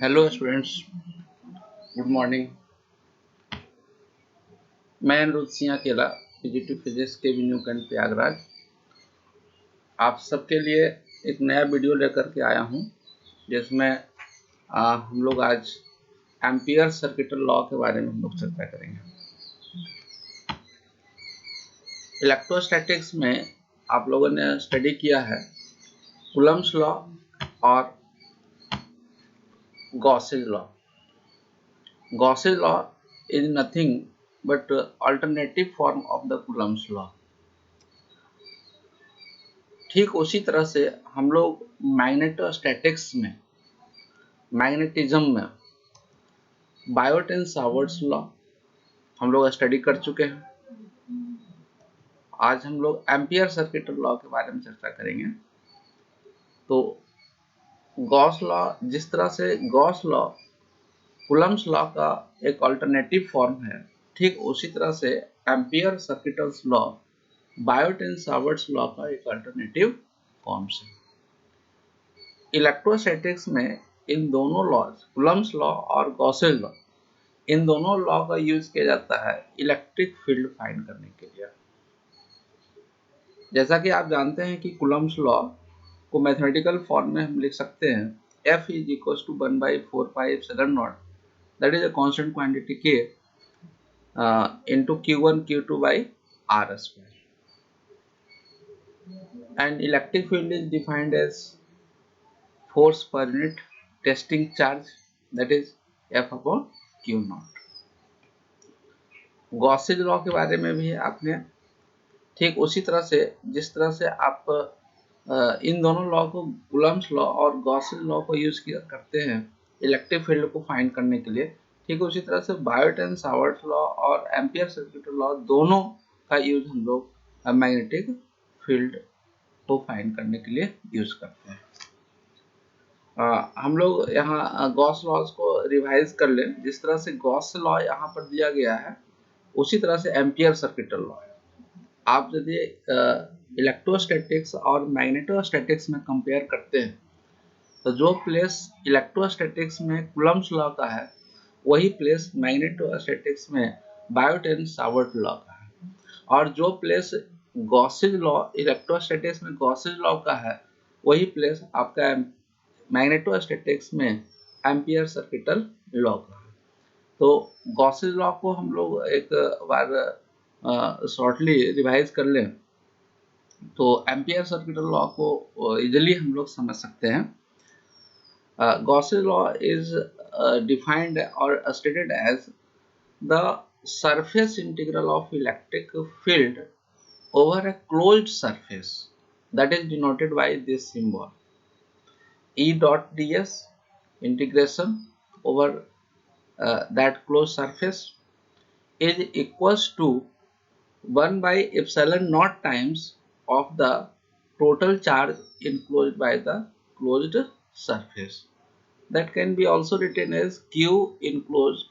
Hello students, good morning. मैं अनिरुद्ध सिंह अकेला, PGT physics के न्यू कैंट प्रयागराज, आप सबके लिए एक नया वीडियो लेकर के आया हूं, जिसमें हम लोग आज एम्पियर सर्किटल लॉ के बारे में हम लोग चर्चा करेंगे। इलेक्ट्रोस्टैटिक्स में आप लोगों ने स्टडी किया है कूलम्ब्स लॉ और Gauss's law. Gauss's law is nothing but alternative form of the Coulomb's law. ठीक उसी तरह से हम लोग मैग्नेटोस्टैटिक्स में, मैग्नेटिज्म में बायोट एंड सावर्ट्स लॉ हम लोग स्टडी कर चुके हैं। आज हम लोग एम्पियर सर्किटल लॉ के बारे में चर्चा करेंगे। तो गॉस लॉ, जिस तरह से गॉस लॉ कूलम्ब्स लॉ का एक अल्टरनेटिव फॉर्म है, ठीक उसी तरह से ampere circuital law Biot and Savart's law का एक अल्टरनेटिव फॉर्म है। इलेक्ट्रोस्टैटिक्स में इन दोनों लॉज, कूलम्ब्स लॉ और गॉसेज लॉ, इन दोनों लॉ का यूज किया जाता है इलेक्ट्रिक फील्ड फाइंड करने के लिए। जैसा कि आप जानते हैं कि कूलम्ब्स लॉ को मैथमेटिकल फॉर्म में हम लिख सकते हैं F is equals to 1/4πε0, that is a constant quantity K into Q1 Q2 by R square, and electric field is defined as force per unit testing charge, that is F upon Q naught। Gauss's law के बारे में भी आपने ठीक उसी तरह से, जिस तरह से आप इन दोनों लॉ को, कूलम्ब्स लॉ और गॉसेज लॉ को यूज करते हैं इलेक्ट्रिक फील्ड को फाइंड करने के लिए, ठीक उसी तरह से बायोट एंड सावर्ट्स लॉ और एम्पियर सर्किटल लॉ दोनों का यूज हम लोग मैग्नेटिक फील्ड को फाइंड करने के लिए यूज करते हैं। हम लोग यहाँ गॉस लॉज को रिवाइज कर लें। जिस तरह से गॉस लॉ यहाँ पर दिया गया है, उसी तरह से एम्पियर सर्किटल लॉ है। आप यदि इलेक्ट्रोस्टैटिक्स और मैग्नेटोस्टैटिक्स में कंपेयर करते हैं, तो जो प्लेस इलेक्ट्रोस्टैटिक्स में कूलम्ब्स लॉ का है, वही प्लेस मैग्नेटोस्टैटिक्स में बायोट एंड सावर्ट लॉ का है। और जो प्लेस गॉसेज लॉ, इलेक्ट्रोस्टैटिक्स में गॉसेज लॉ का है, वही प्लेस आपका मैग्नेटोस्टैटिक्स में एम्पियर सर्किटल लॉ का है। तो गॉसेज लॉ को हम लोग एक बार शॉर्टली रिवाइज कर लें तो एम्पियर सर्किटल लॉ को इजीली हम लोग समझ सकते हैं। गॉसेज लॉ इज डिफाइंड और stated as the surface integral of electric field over a closed surface, that is denoted by this symbol E dot ds, integration over that closed surface is equals to 1/epsilon naught times of the total charge enclosed by the closed surface. That can be also written as Q enclosed,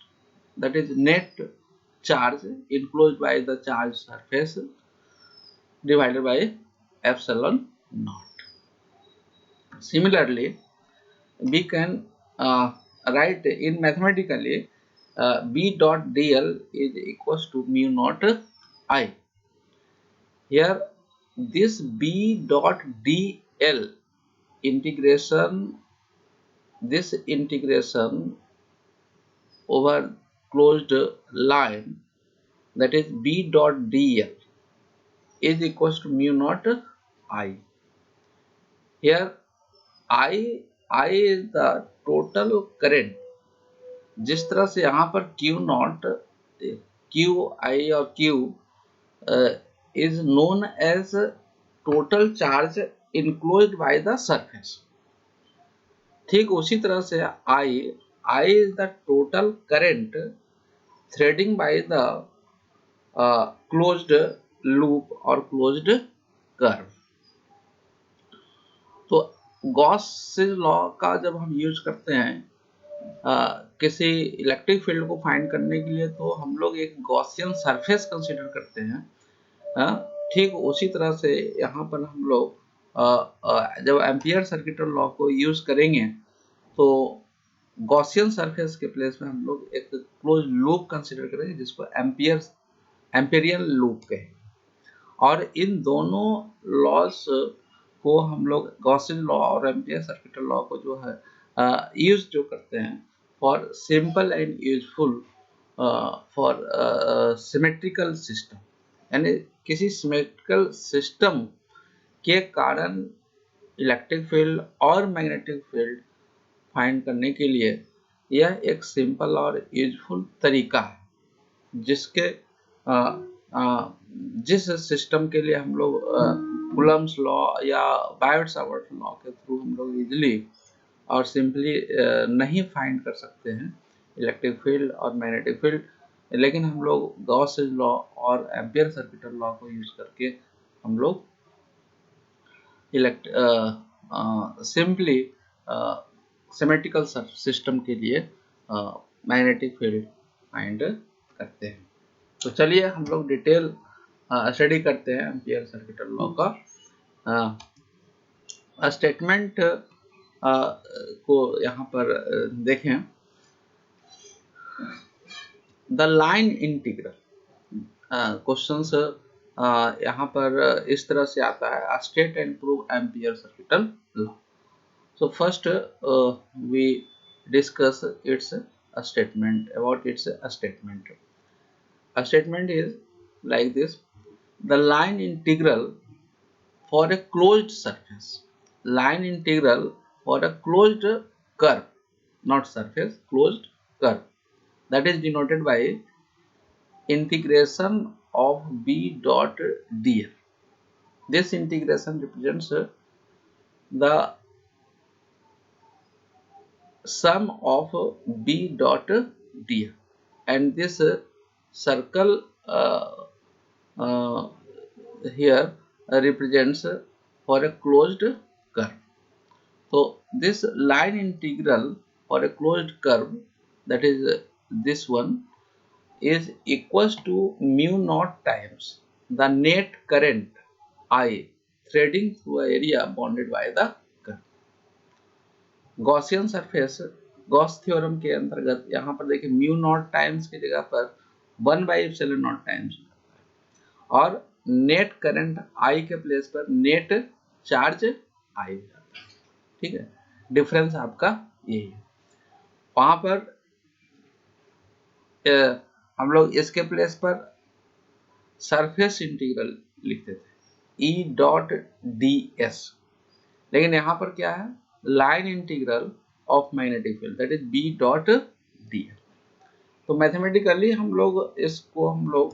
that is net charge enclosed by the charged surface, divided by epsilon naught. Similarly, we can write in mathematically B dot dl is equals to mu naught I. Here this B dot dl integration, this integration over closed line, that is B dot dl is equals to mu naught I. Here I is the total current। जिस तरह से यहाँ पर Q naught, Q I और Q is known as total charge enclosed by the surface, ठीक उसी तरह से I is the total current threading by the closed loop और closed curve। तो गॉसेज लॉ का जब हम यूज करते हैं किसी इलेक्ट्रिक फील्ड को फाइंड करने के लिए, तो हम लोग एक गॉसियन सरफेस कंसीडर करते हैं। ठीक उसी तरह से यहाँ पर हम लोग जब एम्पियर सर्किट लॉ को यूज करेंगे तो गॉसियन सरफेस के प्लेस में हम लोग एक क्लोज लूप कंसीडर करेंगे जिसको एम्पेरियल लूप कहेंगे। और इन दोनों लॉस को हम लोग गॉसियन लॉ और एम्पियर सर्किट लॉ को जो है यूज जो करते हैं for simple and useful for symmetrical system, यानी किसी सिमेट्रिकल सिस्टम के कारण इलेक्ट्रिक फील्ड और मैग्नेटिक फील्ड फाइंड करने के लिए यह एक सिंपल और यूजफुल तरीका है जिसके जिस सिस्टम के लिए हम लोग कूलम्ब्स लॉ या बायोट-सावर्ट लॉ के थ्रू हम लोग इजीली और सिंपली नहीं फाइंड कर सकते हैं इलेक्ट्रिक फील्ड और मैग्नेटिक फील्ड, लेकिन हम लोग गॉस लॉ और एम्पियर सर्किट लॉ को यूज करके हम लोग सिंपली सिमेट्रिकल सिस्टम के लिए मैग्नेटिक फील्ड फाइंड करते हैं। तो चलिए हम लोग डिटेल स्टडी करते हैं एम्पियर सर्किट लॉ का। स्टेटमेंट को यहाँ पर देखें। द लाइन इंटीग्रल क्वेश्चंस यहाँ पर इस तरह से आता है, state and prove ampere circuit law. So first we discuss its a statement about its a statement. A statement is like this: the line integral for a closed surface, line integral for a closed curve, not surface, closed curve, that is denoted by integration of b dot dl. This integration represents the sum of b dot dl, and this circle here represents for a closed curve. So this line integral for a closed curve, that is this one, is equals to mu naught times the net current I threading through an area bounded by the curve. Gaussian surface Gauss theorem के अंतर्गत यहाँ पर देखिए mu naught times की जगह पर 1/एप्सिलॉन times और net current I के प्लेस पर नेट चार्ज आई हो जाता है। ठीक है, डिफरेंस आपका यही है। वहां पर हम लोग इसके प्लेस पर सरफेस इंटीग्रल लिखते थे ई डॉट डी एस, लेकिन यहाँ पर क्या है, line integral of magnetic field, that is B dot D L. तो मैथमेटिकली हम लोग इसको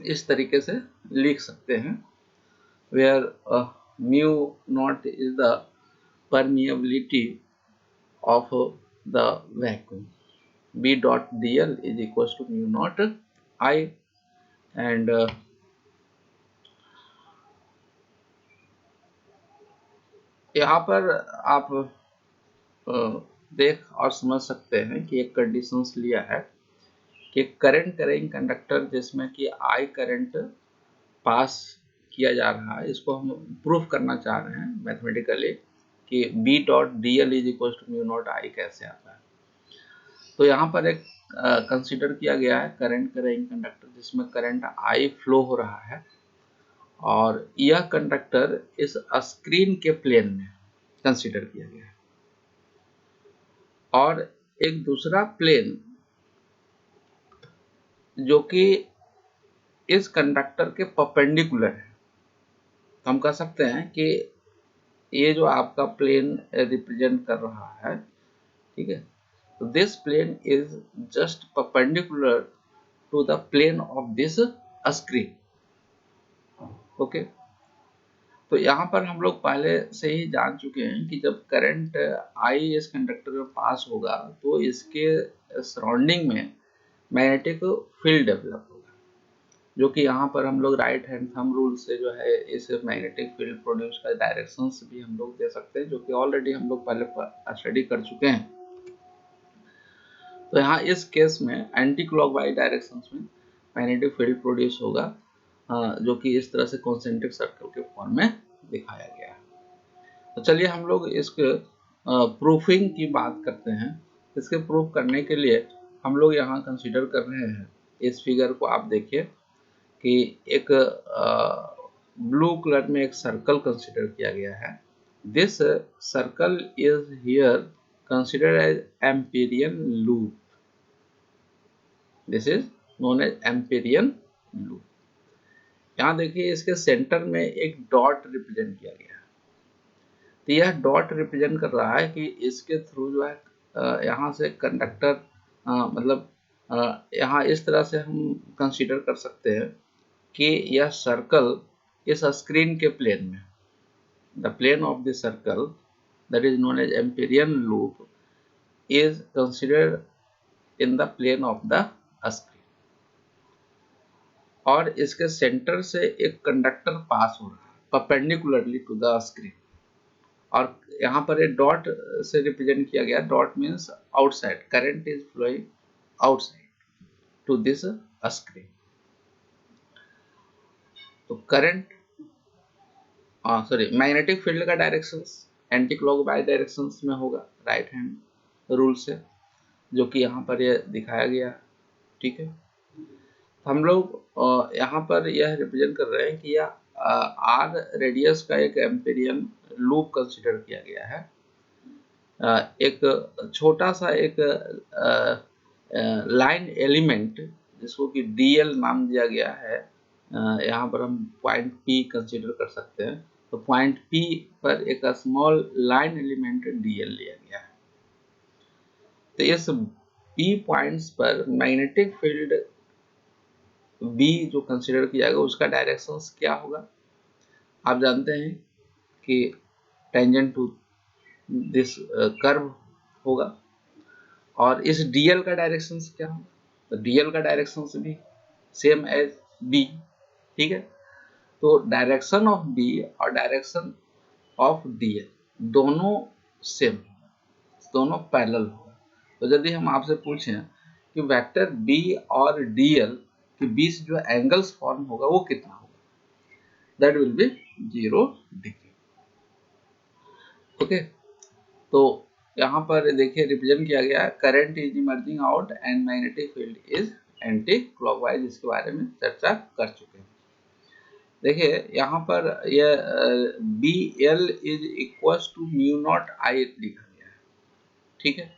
इस तरीके से लिख सकते हैं, where mu naught is the permeability of the vacuum, b dot dl is equals to mu naught I, and यहाँ पर आप देख और समझ सकते हैं कि एक कंडीशंस लिया है कि करंट करेंग कंडक्टर जिसमें कि I करंट पास किया जा रहा है, इसको हम प्रूफ करना चाह रहे हैं मैथमेटिकली कि b dot dl is equal to mu naught I कैसे आता है। तो यहाँ पर एक कंसीडर किया गया है करंट करेंग कंडक्टर जिसमें करंट I फ्लो हो रहा है और यह कंडक्टर इस स्क्रीन के प्लेन में कंसीडर किया गया है, और एक दूसरा प्लेन जो कि इस कंडक्टर के परपेंडिकुलर है। तो हम कह सकते हैं कि ये जो आपका प्लेन रिप्रेजेंट कर रहा है, ठीक है, तो this plane is just perpendicular to the plane of this screen. Okay, तो यहाँ पर हम लोग पहले से ही जान चुके हैं कि जब करंट I इस कंडक्टर में पास होगा तो इसके सराउंडिंग में मैग्नेटिक फील्ड डेवलप होगा, जो कि यहाँ पर हम लोग राइट हैंड थंब रूल से जो है इस मैग्नेटिक फील्ड प्रोड्यूस का डायरेक्शंस भी हम लोग दे सकते हैं, जो कि ऑलरेडी हम लोग पहले स्टडी कर चुके हैं। तो यहाँ इस केस में एंटी क्लॉकवाइज डायरेक्शंस में मैग्नेटिक फील्ड प्रोड्यूस होगा, जो कि इस तरह से कॉन्सेंट्रिक सर्कल के फॉर्म में दिखाया गया है। तो चलिए हम लोग इसके प्रूफिंग की बात करते हैं। इसके प्रूफ करने के लिए हम लोग यहाँ कंसीडर कर रहे हैं, इस फिगर को आप देखिए कि एक ब्लू कलर में एक सर्कल कंसीडर किया गया है। This circle is here considered as Amperian loop. This is known as Amperian loop. यहाँ देखिए इसके सेंटर में एक डॉट रिप्रेजेंट किया गया है। तो यह डॉट रिप्रेजेंट कर रहा है कि इसके थ्रू जो है यहाँ से कंडक्टर मतलब यहाँ इस तरह से हम कंसीडर कर सकते हैं कि यह सर्कल इस स्क्रीन के प्लेन में, the plane of the circle that is known as Amperian loop is considered in the plane of the screen, और इसके सेंटर से एक कंडक्टर पास हो रहा है परपेंडिकुलरली टू द स्क्रीन, और यहाँ पर एक डॉट से रिप्रेजेंट किया गया। Dot means outside, current is flowing outside to this screen. तो करंट मैग्नेटिक फील्ड का डायरेक्शन एंटी क्लॉकवाइज डायरेक्शन में होगा, राइट हैंड रूल से, जो कि यहाँ पर यह दिखाया गया। ठीक है, हम लोग यहाँ पर यह रिप्रेजेंट कर रहे हैं कि यह आर रेडियस का एक एम्पीरियन लूप कंसीडर किया गया है। एक छोटा सा एक लाइन एलिमेंट जिसको कि डीएल नाम दिया गया है, यहाँ पर हम पॉइंट पी कंसीडर कर सकते हैं। तो पॉइंट पी पर एक स्मॉल लाइन एलिमेंट डीएल लिया गया है। तो इस पी पॉइंट्स पर मैग्नेटिक फील्ड बी जो कंसीडर किया जाएगा उसका डायरेक्शन क्या होगा? आप जानते हैं कि टेंजेंट टू दिस कर्व होगा, और इस डीएल का डायरेक्शन क्या होगा? तो डीएल का डायरेक्शन भी सेम एज बी। ठीक है, तो डायरेक्शन ऑफ बी और डायरेक्शन ऑफ डीएल दोनों सेम, दोनों पैरेलल होगा। तो यदि हम आपसे पूछें कि वेक्टर बी और डीएल के बीच जो एंगल्स फॉर्म होगा वो कितना होगा, that will B 0 degree. Okay, तो यहाँ पर देखिए रिप्रेजेंट किया गया है current is emerging out and magnetic field is anti clockwise. इसके बारे में चर्चा कर चुके हैं। देखिए यहाँ पर यह B L is equal to mu naught I लिखा गया है। ठीक है,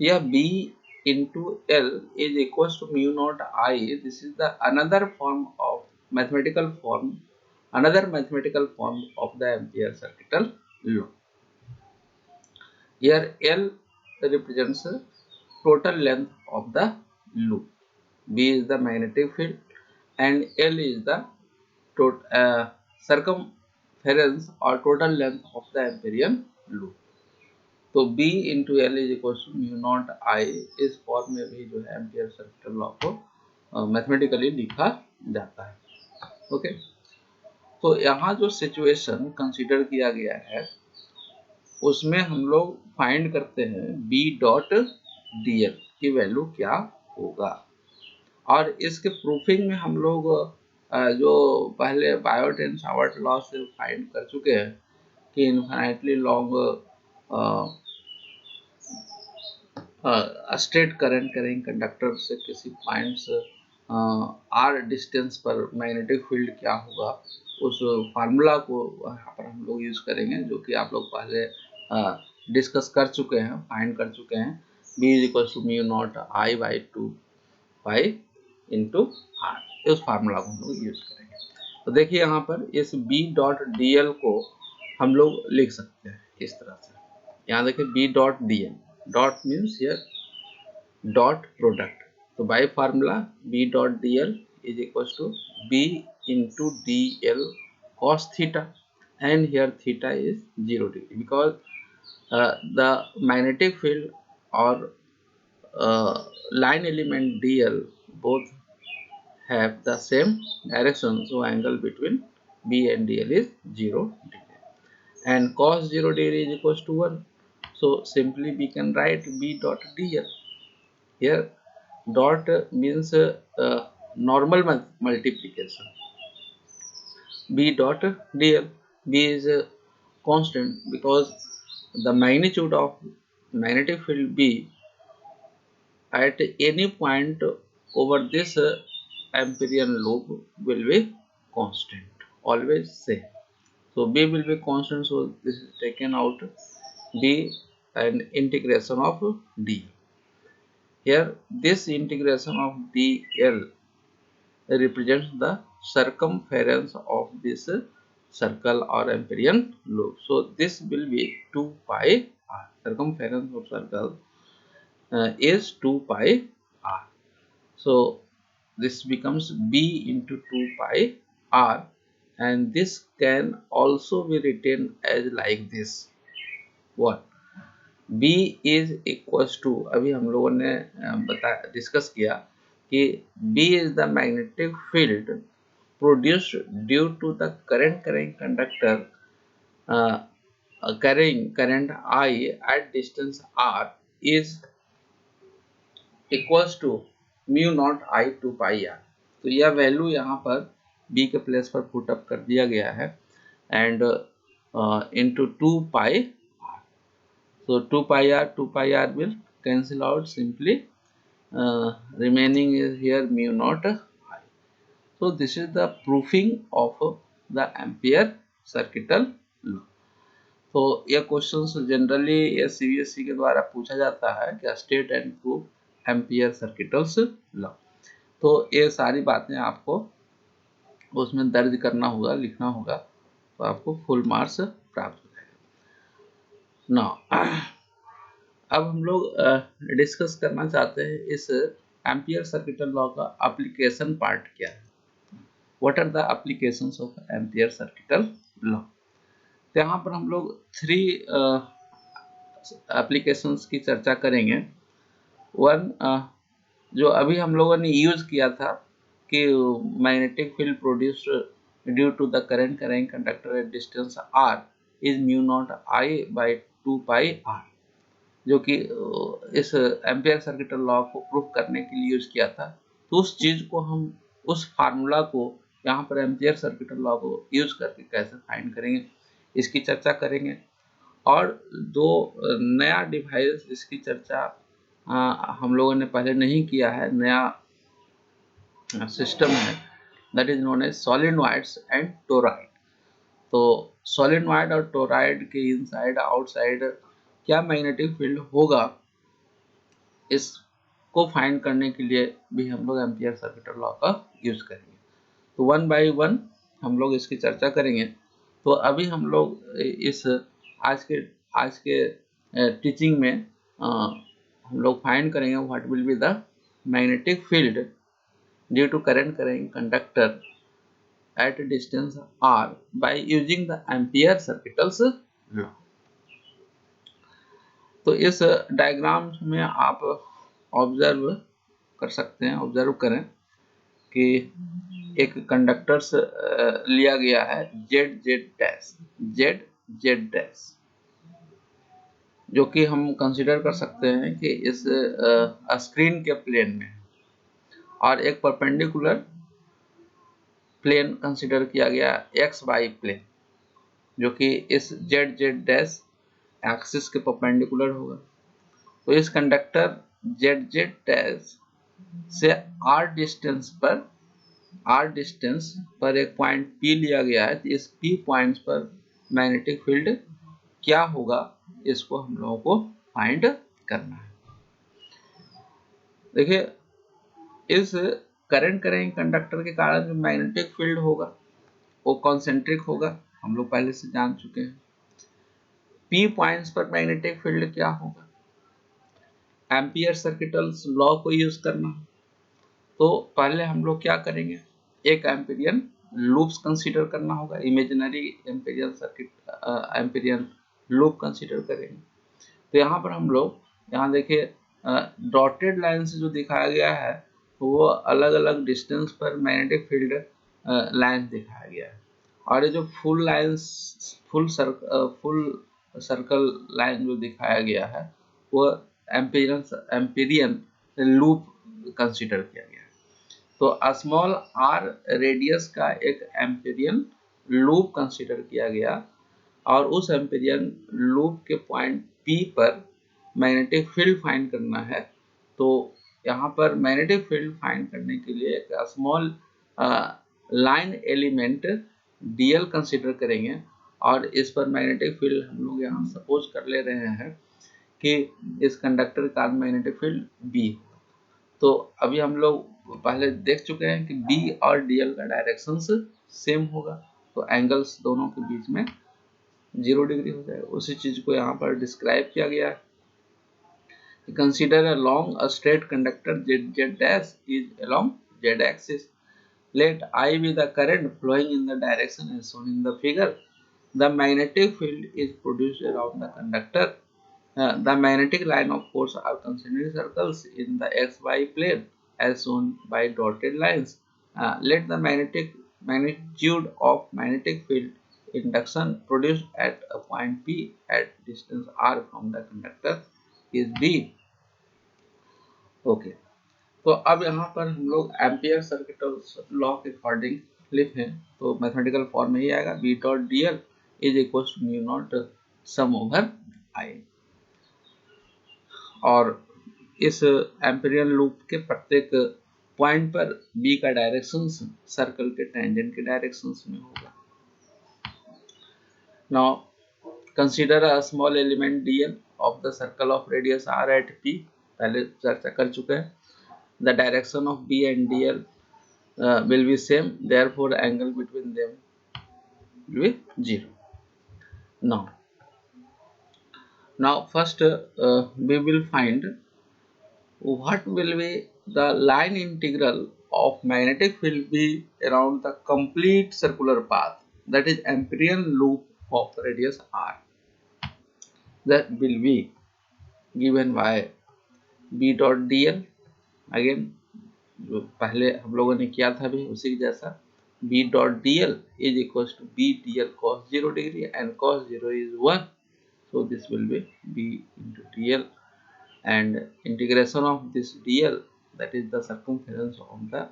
यह B into L is equals to mu naught I. This is the another mathematical form of the Ampere circuital law. Here L represents total length of the loop. B is the magnetic field and L is the circumference or total length of the Amperian loop. तो B into L is equal to mu naught I, इस form में भी जो है ampere circuital law को mathematically लिखा जाता है। ओके, तो यहाँ जो सिचुएशन कंसीडर किया गया है उसमें हम लोग फाइंड करते हैं B डॉट डी एल की वैल्यू क्या होगा, और इसके प्रूफिंग में हम लोग जो पहले बायोट एंड सावर्ट लॉ से फाइंड कर चुके हैं कि इनफाइनाइटली लॉन्ग स्ट्रेट करंट करेंगे कंडक्टर से किसी पॉइंट्स आर डिस्टेंस पर मैग्नेटिक फील्ड क्या होगा, उस फार्मूला को यहाँ पर हम लोग यूज करेंगे, जो कि आप लोग पहले डिस्कस कर चुके हैं, फाइंड कर चुके हैं। B is equal to mu naught I by 2 pi into R, इस फार्मूला को हम लोग यूज करेंगे। तो देखिए यहाँ पर इस बी डॉट डी एल को हम लोग लिख सकते हैं इस तरह से। यहाँ देखिए B dot D L, dot means here dot product, so by formula B dot dl is equals to B into dl cos theta, and here theta is 0 degree because the magnetic field or line element dl both have the same direction, so angle between B and dl is 0 degree, and cos 0 degree is equals to 1. So simply we can write B dot dl. Here dot means normal multiplication. B dot dl. B is a constant because the magnitude of magnetic field B at any point over this Amperian loop will be constant, always same. So B will be constant, so this is taken out, B and integration of D. Here this integration of dl represents the circumference of this circle or Amperian loop. So this will be 2 pi r. Circumference of circle is 2 pi r. So this becomes b into 2 pi r, and this can also be written as like this. What? B is equals to, अभी हम लोगों ने discuss किया कि B is the magnetic field produced due to the current carrying conductor carrying current I at distance r is equals to mu naught I 2 pi r. तो यह value यहाँ पर B के प्लेस पर पुट अप कर दिया गया है, and into 2 pi. So 2 pi r will cancel out simply. Remaining is here mu naught I. So this is the proofing of the Ampere circuital law. तो यह क्वेश्चन जनरली ये CBSE के द्वारा पूछा जाता है कि state and proof ampere circuitals law. तो ये सारी बातें आपको उसमें दर्ज करना होगा, लिखना होगा, तो आपको फुल मार्क्स प्राप्त हो जाएगा. नाउ अब हम लोग डिस्कस करना चाहते हैं इस एम्पियर सर्किटल लॉ का एप्लीकेशन पार्ट क्या है. What are the applications of ampere circuital law. तो यहाँ पर हम लोग 3 एप्लीकेशंस की चर्चा करेंगे. वन, जो अभी हम लोगों ने यूज किया था कि magnetic field produced due to the current carrying conductor at distance r is mu naught I by 2 pi r, जो कि इस एम्पियर सर्किटल लॉ को प्रूफ करने के लिए यूज किया था. तो उस चीज को हम, उस फार्मूला को यहाँ पर एम्पियर सर्किटल लॉ को यूज करके कैसे फाइंड करेंगे, इसकी चर्चा करेंगे. और दो नया डिवाइस जिसकी चर्चा हम लोगों ने पहले नहीं किया है, नया सिस्टम है, that is known as solenoids and toroid. तो सोलेनॉइड और टोरॉइड के इनसाइड आउटसाइड क्या मैग्नेटिक फील्ड होगा, इसको फाइंड करने के लिए भी हम लोग एम्पियर सर्किटल लॉ का यूज करेंगे. तो वन बाय वन हम लोग इसकी चर्चा करेंगे. तो अभी हम लोग इस आज के टीचिंग में हम लोग फाइंड करेंगे what will be the magnetic field due to current carrying conductor at distance r by using the ampere circuitals law. तो इस डायग्राम में आप ऑब्जर्व कर सकते हैं, ऑब्जर्व करें कि एक कंडक्टर लिया गया है z डैश, जो कि हम कंसीडर कर सकते हैं कि इस स्क्रीन के प्लेन में, और एक परपेंडिकुलर प्लेन कंसीडर किया गया xy प्लेन, जो कि इस z डैश एक्सिस के परपेंडिकुलर होगा. तो इस कंडक्टर z डैश से r डिस्टेंस पर एक पॉइंट P लिया गया है. तो इस P पॉइंट्स पर मैग्नेटिक फील्ड क्या होगा, इसको हम लोगों को फाइंड करना है. देखिए, इस करंट कैरिंग कंडक्टर के कारण जो मैग्नेटिक फील्ड होगा वो कॉन्सेंट्रिक होगा, हम लोग पहले से जान चुके हैं. P पॉइंट्स पर मैग्नेटिक फील्ड क्या होगा, एम्पियर सर्किटल लॉ को यूज करना. तो पहले हम लोग क्या करेंगे, एक एम्पिरियन लूप्स कंसीडर करना होगा, इमेजिनरी एम्पिरियन लूप कंसीडर करेंगे. तो यहाँ पर हम लोग, यहाँ देखिए डॉटेड लाइन से जो दिखाया गया है वो अलग अलग डिस्टेंस पर मैग्नेटिक फील्ड लाइन दिखाया गया है, और ये जो फुल सर्कल लाइन जो दिखाया गया है वो एम्पिरियन लूप कंसीडर किया गया है. तो स्मॉल r रेडियस का एक एम्पिरियन लूप कंसीडर किया गया और उस एम्पीरियन लूप के पॉइंट P पर मैग्नेटिक फील्ड फाइंड करना है। तो यहाँ पर मैग्नेटिक फील्ड फाइंड करने के लिए एक small line element dl consider करेंगे और इस पर मैग्नेटिक फील्ड हम लोग यहाँ सपोज कर ले रहे हैं कि इस कंडक्टर का मैग्नेटिक फील्ड B। तो अभी हम लोग पहले देख चुके हैं कि B और dl का डायरेक्शन सेम होगा, तो एंगल्स दोनों के बीच में 0 डिग्री हो जाएगा। उसी चीज को यहाँ पर डिस्क्राइब किया गया है। Consider a long a straight conductor z dash is along z axis. Let I be the current flowing in the direction as shown in the figure. The magnetic field is produced around the conductor. The magnetic line of force are concentric circles in the xy plane as shown by dotted lines. Let the magnitude of magnetic field induction produced at a point P at distance r from the conductor is B. Okay. तो अब यहाँ पर हम लोग ampere circuit law के according लिखें तो mathematical form में ही आएगा B dot dl is equal to mu naught sum over I। और इस एम्पिरियन लूप के प्रत्येक पॉइंट पर B का डायरेक्शन सर्कल के टेंजेंट के डायरेक्शन में होगा। Now consider a small element dl of the circle of radius r at P, पहले चर्चा कर चुके हैं। The direction of B and dl will be same, therefore angle between them will be 0. Now first we will find what will be the line integral of magnetic field B around the complete circular path, that is amperian loop of radius r, that will be given by B dot dl, again जो पहले हम लोगों ने किया था भी उसी जैसा, B dot dl is equals to B dl cos 0 degree and cos 0 is 1, so this will be B into dl and integration of this dl, that is the circumference of the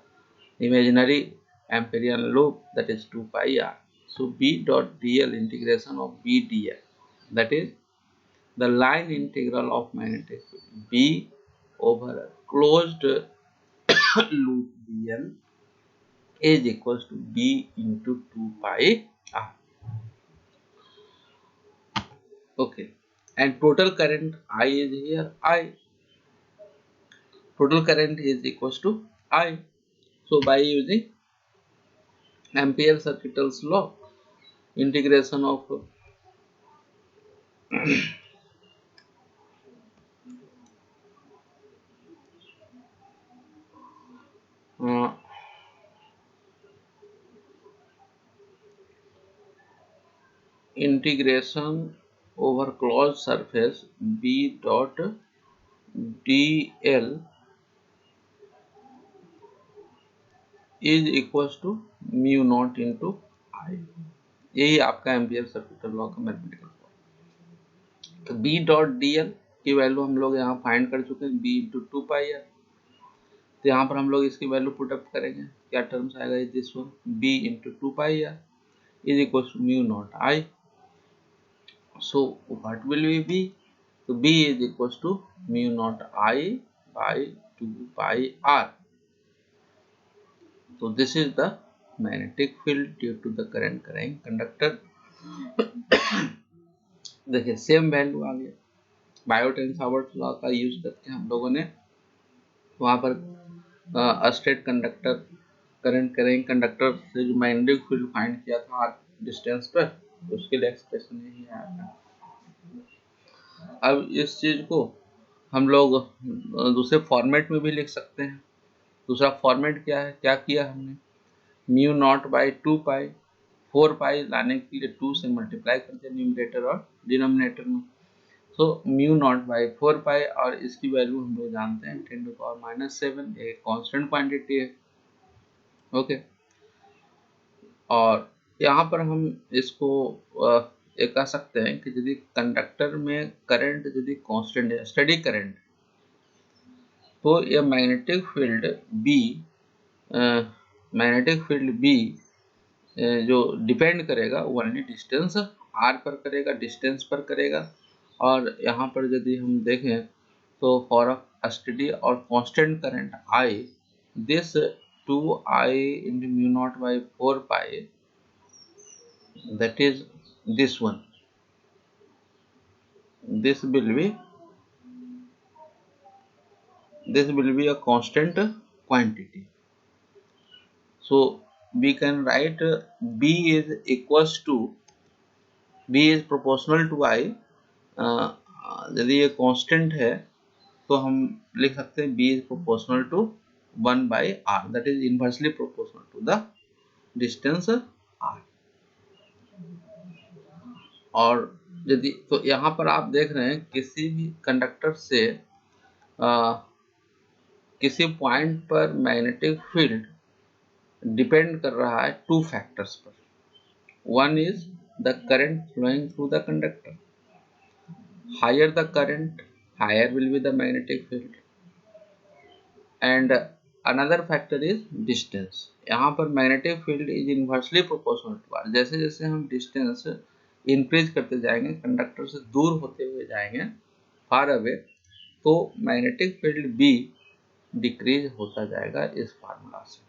imaginary amperian loop, that is 2 pi r. So B dot dl integration of B dl, that is the line integral of magnetic field B over a closed loop dl is equals to B into 2 pi r. Okay, and total current I is here, total current is equals to I. So by using Ampere Circuital's law, integration of integration over closed surface B dot dl is equals to mu naught into I. यही आपका ampere circuital law का mathematical form. तो B dot dl की value हम लोग यहाँ find कर चुके हैं, B इंटू 2 पाई आर। तो यहाँ पर हम लोग इसकी वैल्यू पुटअप करेंगे, क्या टर्म्स आएगा, this one B into 2 pi R is equal to mu naught I. So what will we be? So B is equals to mu naught I by 2 pi r. So this is the magnetic field due to the current carrying conductor. देखिए same value आ गया, Biot-Savart law का use करके हम लोगों ने वहाँ पर straight conductor current carrying conductor से जो मैग्नेटिक फील्ड फाइंड किया था r डिस्टेंस पर, उसके लिए एक्सप्रेशन यही आया था। अब इस चीज को हम लोग दूसरे फॉर्मेट में भी लिख सकते हैं। दूसरा फॉर्मेट क्या है, क्या किया हमने, म्यू नॉट बाई 2 पाई, 4 पाई लाने के लिए 2 से मल्टीप्लाई करते हैं न्यूमरेटर और डिनोमिनेटर में। सो म्यू नॉट बाई 4 पाई और इसकी वैल्यू हम लोग जानते हैं 10 टू पावर -7, एक कांस्टेंट क्वांटिटी है। ओके, और यहाँ पर हम इसको ये कह सकते हैं कि यदि कंडक्टर में करंट यदि कांस्टेंट है, स्टेडी करंट, तो यह मैग्नेटिक फील्ड B जो डिपेंड करेगा ओनली डिस्टेंस r पर करेगा, डिस्टेंस पर करेगा। और यहाँ पर यदि हम देखें तो फॉर अ स्टडी और constant current I, this 2I into mu naught by 4 pi, that is this one, this will be a constant quantity. So we can write B is equals to, B is proportional to I। यदि ये constant है तो हम लिख सकते हैं B is proportional to 1 by R, that is inversely proportional to the distance R। और यदि तो यहाँ पर आप देख रहे हैं किसी भी कंडक्टर से किसी पॉइंट पर मैग्नेटिक फील्ड डिपेंड कर रहा है टू फैक्टर्स पर। One is the current flowing through the conductor, higher the current higher will be the magnetic field, and another factor is distance. यहाँ पर magnetic field is inversely proportional to R. जैसे जैसे हम distance increase करते जाएंगे, conductor से दूर होते हुए जाएंगे फार अवे, तो मैग्नेटिक फील्ड बी डिक्रीज होता जाएगा इस फार्मूला से।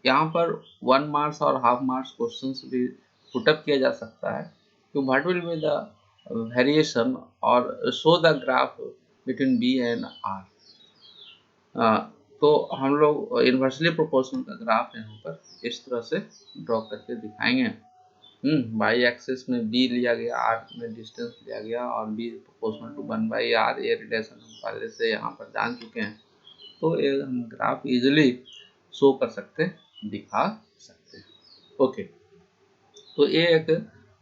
यहाँ पर 1 मार्क्स और हाफ मार्क्स क्वेश्चंस भी पुटअप किया जा सकता है कि what will be the variation और show the graph between B and r. तो हम लोग इनवर्सली प्रोपोर्शनल का ग्राफ यहाँ पर इस तरह से ड्रॉ करके दिखाएंगे। बाई एक्सिस में बी लिया गया, आर में डिस्टेंस लिया गया और B proportional to 1 by R. ये रिलेशन हम पहले से यहाँ पर जान चुके हैं, तो ये हम ग्राफ इजिली शो कर सकते, दिखा सकते हैं। ओके, तो ये एक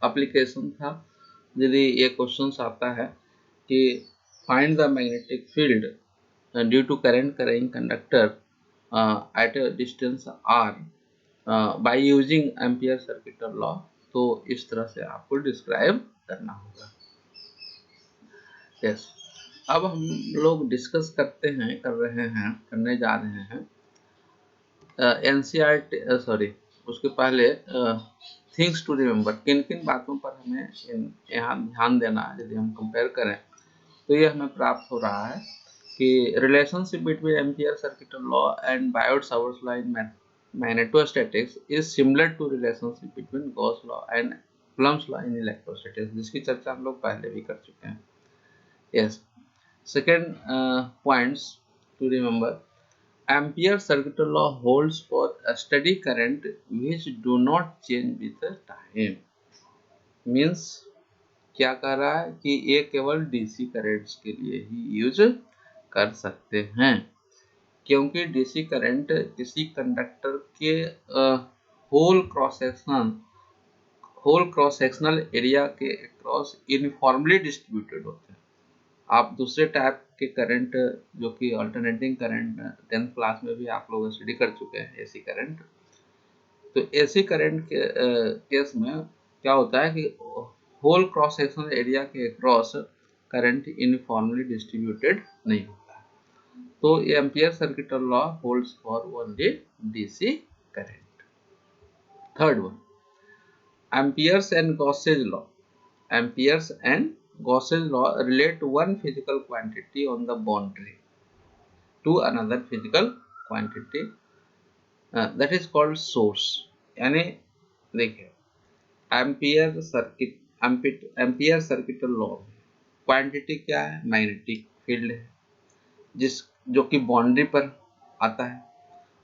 एप्लीकेशन था। यदि ये क्वेश्चन आता है कि find the magnetic field due to current carrying conductor at a distance r by using ampere circuit law, तो इस तरह से आपको डिस्क्राइब करना होगा। यस, अब हम लोग डिस्कस करने जा रहे हैं एनसीईआरटी, सॉरी उसके पहले थिंग्स टू रिमेम्बर। किन किन बातों पर हमें यहाँ ध्यान देना है। यदि हम कंपेयर करें तो ये हमें प्राप्त हो रहा है कि relationship between Ampere circuit law and Biot Savart law in magnetostatics is similar to relationship between Gauss law and Coulomb's law in electrostatics, जिसकी चर्चा हम लोग पहले भी कर चुके हैं। Yes, second points to remember, Ampere circuit law holds for a steady current which do not change with time। Means क्या कह रहा है कि ये केवल डीसी करंट्स के लिए ही यूज कर सकते हैं, क्योंकि डीसी करंट किसी कंडक्टर के होल क्रॉस सेक्शनल एरिया के अक्रॉस यूनिफॉर्मली डिस्ट्रीब्यूटेड होते हैं। आप दूसरे टाइप के करंट जो कि अल्टरनेटिंग करंट 10th क्लास में भी आप लोग स्टडी कर चुके हैं, एसी करंट। तो एसी करंट के केस में क्या होता है कि होल क्रॉस सेक्शनल एरिया के अक्रॉस करंट यूनिफॉर्मली डिस्ट्रीब्यूटेड नहीं होता है। तो ये ampere circuit law holds for only DC current. Third one, amperes and Gauss's law. Amperes and Gauss's law relate one physical quantity on the boundary to another physical quantity that is called source। यानी देखिए, ampere circuit law quantity क्या है? Magnetic field है, जो कि boundary पर आता है,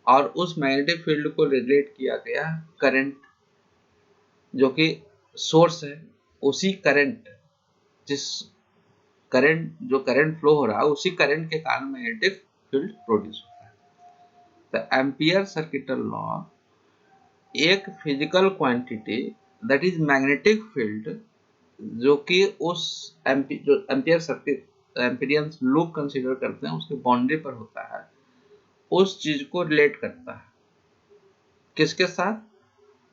और उस मैग्नेटिक फील्ड को रिलेट किया गया करंट जो कि सोर्स है। उसी करंट जो करंट फ्लो हो रहा है, उसी करंट के कारण मैग्नेटिक फील्ड प्रोड्यूस होता है। तो एम्पियर सर्किट लॉ एक physical quantity that is magnetic field, जो कि उस जो एम्पियर सर्किट एम्पिरियंस लूप कंसीडर करते हैं उसके बाउंड्री पर होता है, उस चीज को रिलेट करता है किसके साथ?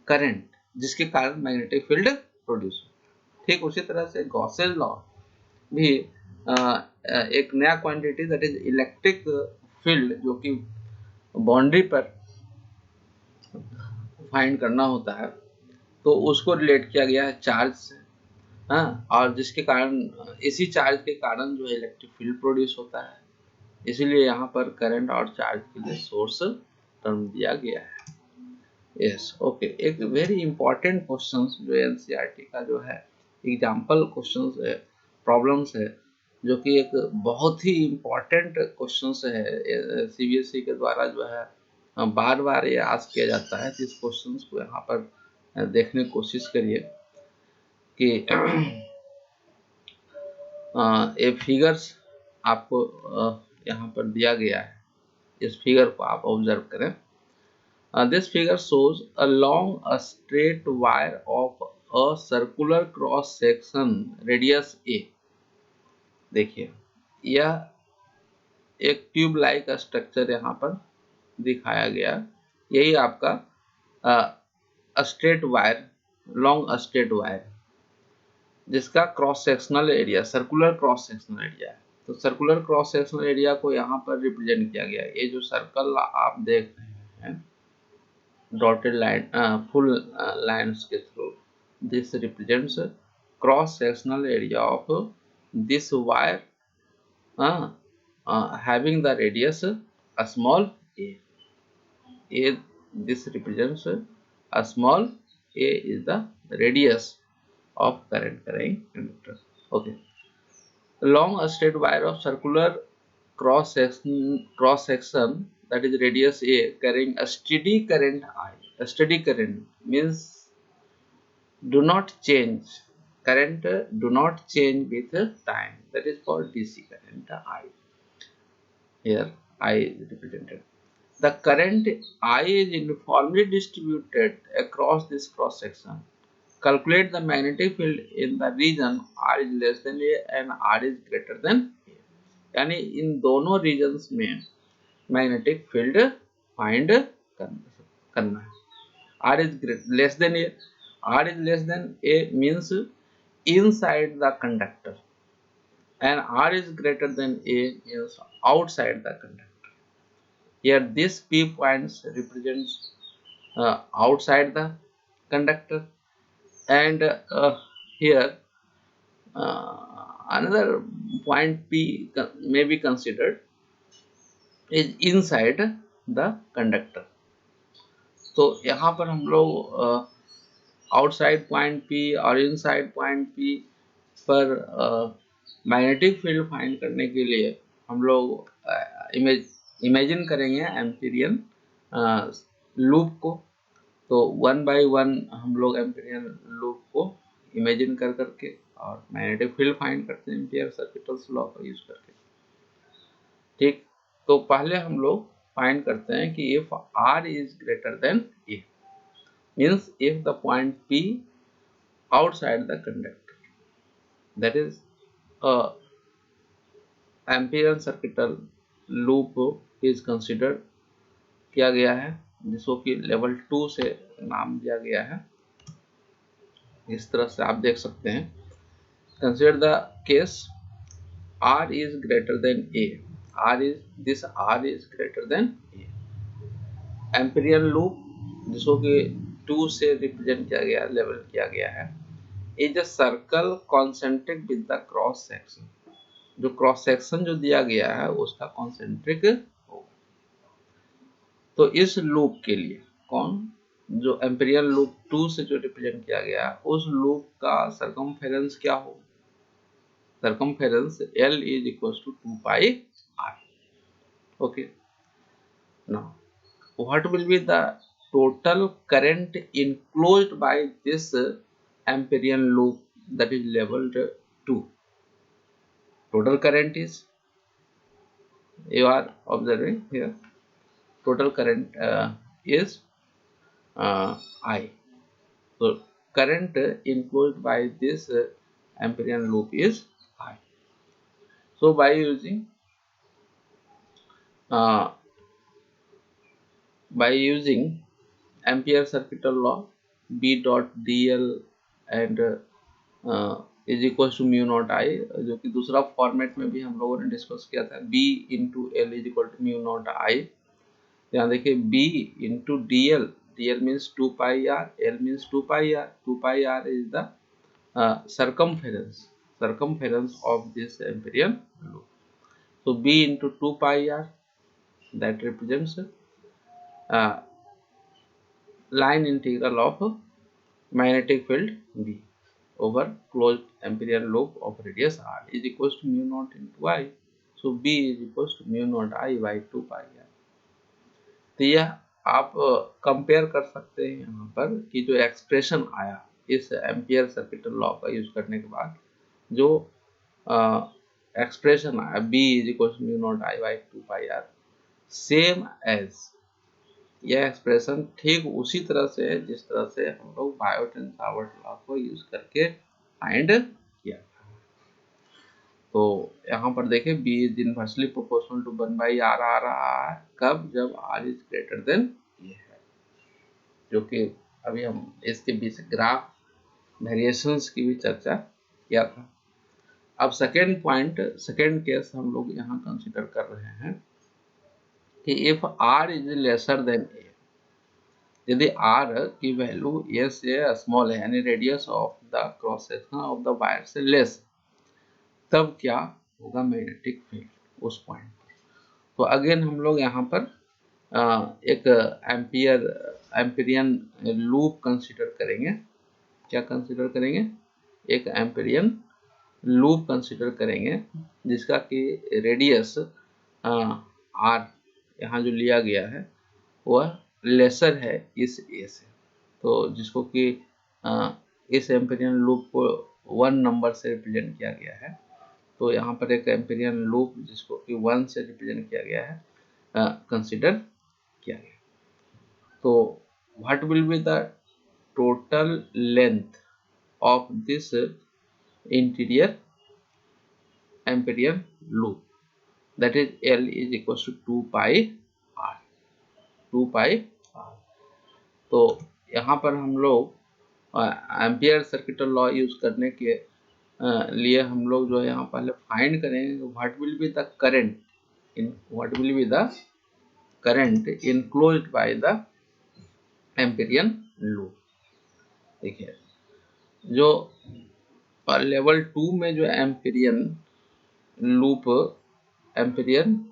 करंट, जिसके कारण मैग्नेटिक फील्ड प्रोड्यूस होता है। ठीक उसी तरह से गॉसेज लॉ भी एक नया quantity that is electric field, जो कि बाउंड्री पर फाइंड करना होता है, तो उसको रिलेट किया गया है चार्ज से, हाँ, और जिसके कारण इसी चार्ज के कारण जो है इलेक्ट्रिक फील्ड प्रोड्यूस होता है, इसीलिए यहाँ पर करंट और चार्ज के लिए सोर्स टर्म दिया गया है। यस, ओके, एक वेरी इंपॉर्टेंट क्वेश्चन जो एनसीईआरटी का जो है एग्जाम्पल क्वेश्चन है, प्रॉब्लम्स है, जो कि एक बहुत ही इम्पोर्टेंट क्वेश्चन है, सीबीएसई के द्वारा जो है बार बार ये आस्क किया जाता है। तो इस क्वेश्चन को यहाँ पर देखने की कोशिश करिए कि ये फिगर्स आपको यहाँ पर दिया गया है, इस फिगर को आप ऑब्जर्व करें। This figure shows along a straight wire of a circular cross section radius a। देखिए, यह एक ट्यूब लाइक स्ट्रक्चर यहाँ पर दिखाया गया, यही आपका straight wire, long straight wire, जिसका cross sectional area circular cross sectional area है। तो सर्कुलर क्रॉस सेक्शनल एरिया को यहाँ पर रिप्रेजेंट किया गया है। ये जो सर्कल आप देख रहे हैं डॉटेड लाइन, फुल लाइन्स के through, this represents cross sectional area of this wire having the radius a small a. This represents a small a is the radius of current carrying conductor. Okay, long a straight wire of circular cross section that is radius a carrying a steady current I. A steady current means do not change current, do not change with time, that is called DC current I. Here I is represented. The current I is uniformly distributed across this cross section. Calculate the magnetic field in the region R is less than A and R is greater than A. यानी इन दोनों regions में magnetic field find करना है। R is less than A. R is less than A means inside the conductor, and R is greater than A means outside the conductor. Here this P points represents outside the conductor, and here another point P may be considered is inside the conductor. तो यहाँ पर हम लोग outside point P और inside point P पर magnetic field find करने के लिए हम लोग इमेजिन करेंगे एम्पीरियन लूप को। तो 1 by 1 हम लोग एम्पीरियन लूप को इमेजिन कर करके और मैग्नेटिक फील्ड फाइंड करते हैं एम्पियर सर्किटल्स लॉ का यूज करके। ठीक, तो पहले हम लोग फाइंड करते हैं कि if R is greater than A means if the point P outside the conductor, that is ampere circuital loop is consider किया गया है, जिसको कि लेवल 2 से नाम दिया गया है। इस तरह से आप देख सकते हैं। Consider the case R is greater than A. R is greater than A. Amperian loop जिसको कि 2 से रिप्रेजेंट किया गया, लेवल किया गया है, is a circle concentric with the cross section. जो क्रॉस सेक्शन जो दिया गया है उसका कॉन्सेंट्रिक होगा। तो इस लूप के लिए जो एम्पिरियल लूप 2 से जो रिप्रेजेंट किया गया है उस लूप का सरकमफेरेंस क्या हो? Circumference L is equals to 2 pi r. Okay, now what will be the total current enclosed by this amperian loop that is labeled 2? Total current is, you are observing here, total current is I. So current enclosed by this amperian loop is I. So by using ampere circuital law, B dot dl and is equals to mu naught I, जो कि दूसरा format में भी हम लोगों ने discuss किया था, B into L is equal to mu naught I. यहाँ देखिए B into d l dl means 2 pi r, l means 2 pi r. 2 pi r is the circumference of this amperian loop. So b into 2 pi r, that represents line integral of magnetic field B over closed amperian loop of radius r is equals to mu naught into I. So B is equals to mu naught I by 2 pi r. तो यह आप compare कर सकते हैं यहाँ पर कि जो एक्सप्रेशन आया इस एम्पियर सर्किट लॉ का यूज करने के बाद, जो एक्सप्रेशन आया B is equal to mu naught I by 2 pi r, same as यह एक्सप्रेशन ठीक उसी तरह से है जिस तरह से हम लोग बायोट-सावर्त लॉ को यूज करके फाइंड किया था। तो यहाँ पर देखें B is inversely proportional to 1 by r आ रहा है, कब? जब r इज ग्रेटर देन ये है, जो कि अभी हम इसके बीच ग्राफ वेरिएशंस की भी चर्चा किया था। अब सेकेंड केस हम लोग यहाँ कंसिडर कर रहे हैं कि if r is lesser than a, यदि r की वैल्यू a से स्मॉल है, यानी radius of the cross section of the wire से लेस, तब क्या होगा मैग्नेटिक फील्ड उस पॉइंट पर। तो अगेन हम लोग यहाँ पर एक एम्पिरियन लूप कंसिडर करेंगे। क्या कंसिडर करेंगे? एक एम्पिरियन लूप कंसिडर करेंगे जिसका कि रेडियस r यहाँ जो लिया गया है वह लेसर है इस a से। तो जिसको कि इस एम्पिरियन लूप को 1 नंबर से रिप्रेजेंट किया गया है। तो यहाँ पर एक एम्पिरियन लूप जिसको कि 1 से रिप्रेजेंट किया गया है कंसिडर किया गया। तो what will be the total length of this interior Amperian loop, that is L is equals to 2 pi r, 2 pi r। तो यहाँ पर हम लोग एम्पियर सर्किट लॉ यूज करने के लिए हम लोग जो है यहाँ पहले फाइंड करेंगे what will be the current enclosed by the Amperian loop. देखिए, जो लेवल 2 में जो एम्पिरियन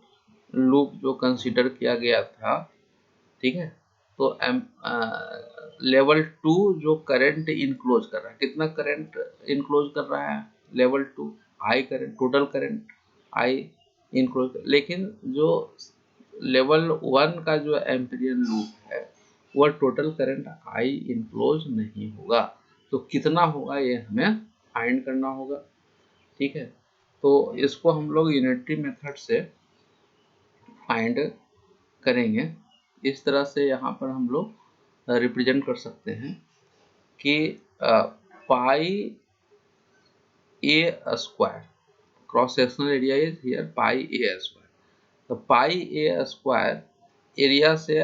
लूप जो कंसीडर किया गया था, ठीक है। तो लेवल 2 जो करंट इनक्लोज कर रहा है, कितना करंट इनक्लोज कर रहा है? Level 2 I current, total current I enclose. लेकिन जो लेवल 1 का जो एम्पिरियन लूप है वह टोटल करंट आई इनक्लोज नहीं होगा। तो कितना होगा ये हमें फाइंड करना होगा, ठीक है। तो इसको हम लोग यूनिटरी मेथड से फाइंड करेंगे। इस तरह से यहाँ पर हम लोग रिप्रेजेंट कर सकते हैं कि पाई a square, cross sectional area is here pi a square. तो पाई a स्क्वायर एरिया से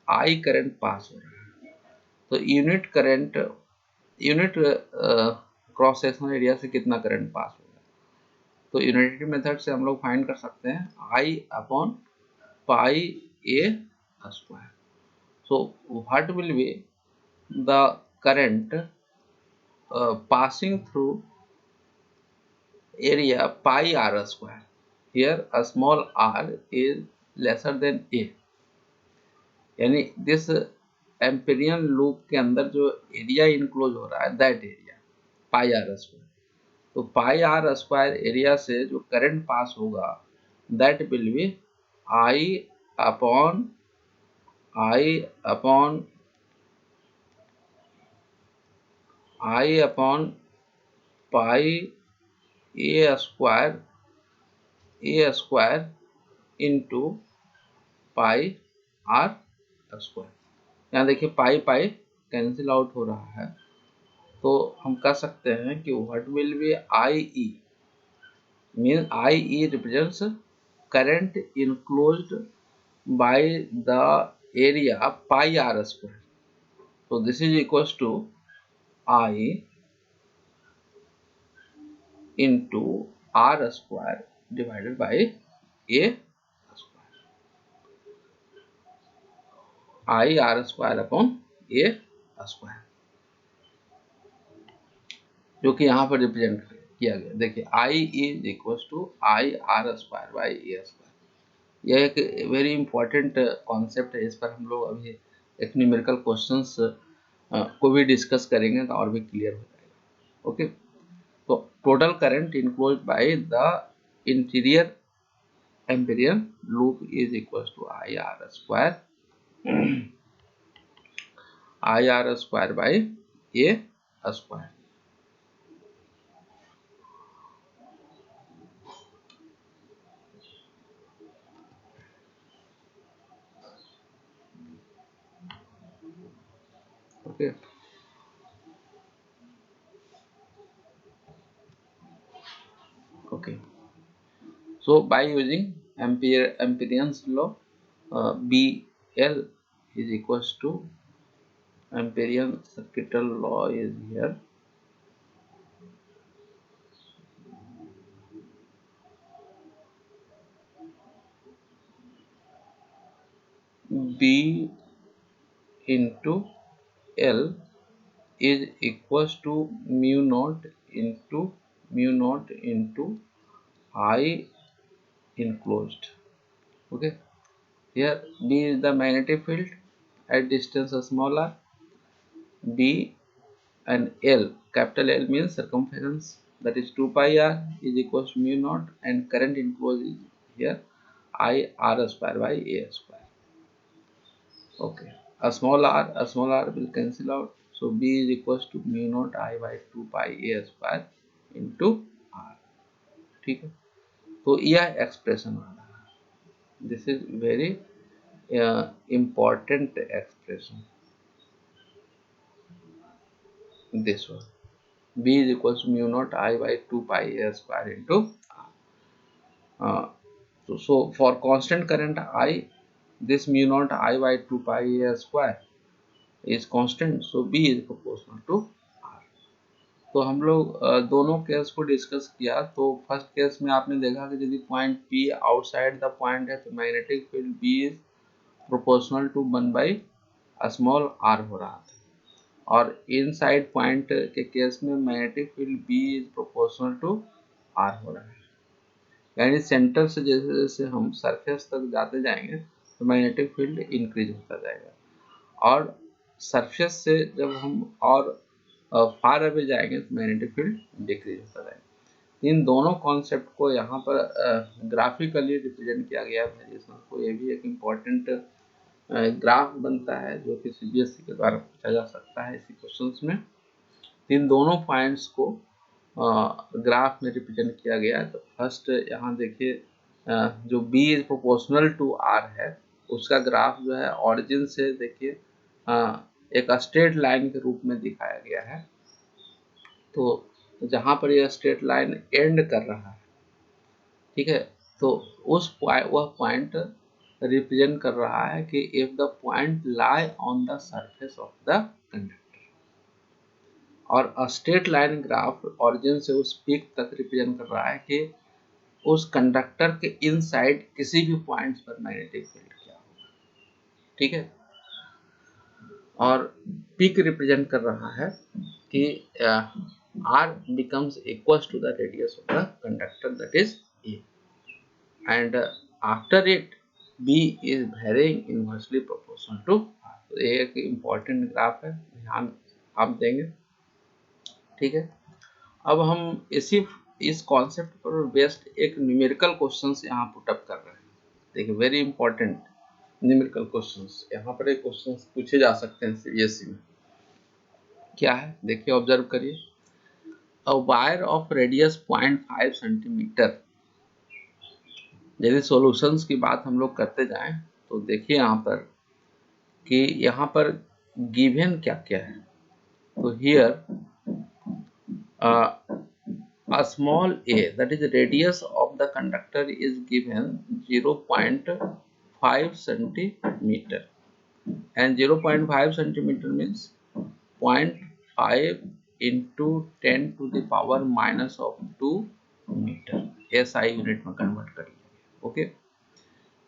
आई करंट पास हो रहा है। तो यूनिट क्रॉस सेक्शनल एरिया से कितना करंट पास होगा? तो यूनिटरी मेथड से हम लोग फाइंड कर सकते हैं I upon pi a square. So what will be the current passing through area pi r square. Here a small r is lesser than a, यानी दिस एम्पिरियन लूप के अंदर जो एरिया इनक्लोज हो रहा है that area pi r square. तो पाई r square area से जो करंट पास होगा that will B I upon pi a square into pi r square. यहाँ देखिए पाई कैंसिल आउट हो रहा है, तो हम कह सकते हैं कि what will be IE mean IE represents current enclosed by the area pi r square. तो this is equals to I into r square divided by a square. I are square upon a square, जो कि यहाँ पर represent किया गया। देखिए I is equal to I are square by a square. यह एक वेरी इंपॉर्टेंट कॉन्सेप्ट है, इस पर हम लोग अभी एक न्यूमेरिकल क्वेश्चंस को भी डिस्कस करेंगे तो और भी क्लियर हो जाएगा। ओके, तो total current enclosed by the interior Amperian loop is equal to I are square by a square. Okay, okay, so by using Ampere's law, BL is equals to Amperian circuital law is here. B into L is equals to mu naught into I enclosed. Okay, here B is the magnetic field at distance small r. B and L, capital L means circumference, that is 2 pi r is equals to mu naught, and current enclosed is here I r square by a square. Okay, a small r will cancel out, so B is equals to mu naught I by 2 pi a square into r. ठीक है, तो यह expression वाला है, this is very important expression, this one. B is equals to mu naught I by 2 pi a square into r. So for constant current I, this mu naught I by 2 pi a square is constant, so B is proportional to R. तो हम लोग दोनों case को discuss किया। तो first case में आपने देखा कि यदि point P outside the point है तो magnetic field B is proportional to 1 by small r हो रहा था, और इनसाइड पॉइंट के केस में magnetic field B is proportional to R हो रहा है। यानी सेंटर से जैसे जैसे हम सरफेस तक जाते जाएंगे तो मैग्नेटिक फील्ड इंक्रीज होता जाएगा, और सरफेस से जब हम और फार अवे जाएंगे तो मैग्नेटिक फील्ड डिक्रीज होता जाएगा। इन दोनों कॉन्सेप्ट को यहाँ पर ग्राफिकली रिप्रेजेंट किया गया है। इसको ये भी एक इम्पोर्टेंट ग्राफ बनता है जो कि CBSE के द्वारा पूछा जा सकता है इसी क्वेश्चंस में। इन दोनों पॉइंट्स को ग्राफ में रिप्रेजेंट किया गया है। तो फर्स्ट यहाँ देखिए, जो B is proportional to R है उसका ग्राफ जो है ऑरिजिन से देखिए एक स्ट्रेट लाइन के रूप में दिखाया गया है। तो जहाँ पर यह स्ट्रेट लाइन एंड कर रहा है, ठीक है, तो वह पॉइंट रिप्रेजेंट कर रहा है कि if the point lie on the surface of the conductor, और स्ट्रेट लाइन ग्राफ ऑरिजिन से उस पीक तक रिप्रेजेंट कर रहा है कि उस कंडक्टर के इनसाइड किसी भी पॉइंट्स पर मैग्नेटिक फील्ड क्या होगा। ठीक है, और पीक रिप्रेजेंट कर रहा है कि R becomes equals to the radius of the conductor, that is A, and after it B is varying inversely proportional to R. तो ये एक इम्पोर्टेंट ग्राफ है, ध्यान आप देंगे। ठीक है, अब हम इस कॉन्सेप्ट पर बेस्ड एक न्यूमेरिकल क्वेश्चंस यहाँ पुट अप कर रहे हैं। देखिए वेरी इंपॉर्टेंट न्यूमेरिकल क्वेश्चंस, यहाँ पर एक क्वेश्चंस पूछे जा सकते हैं CBSE में। क्या है देखिए, ऑब्जर्व करिए। A wire of radius 0.5 centimetre. यदि सॉल्यूशंस की बात हम लोग करते जाएं तो देखिए यहाँ पर कि यहाँ पर गिवन क्या क्या है। तो here a small a, that is the radius of the conductor, is given 0.5 centimeter, and 0.5 centimeter means 0.5 into 10 to the power minus of 2 metre, SI unit में कन्वर्ट कर लीजिए। Okay,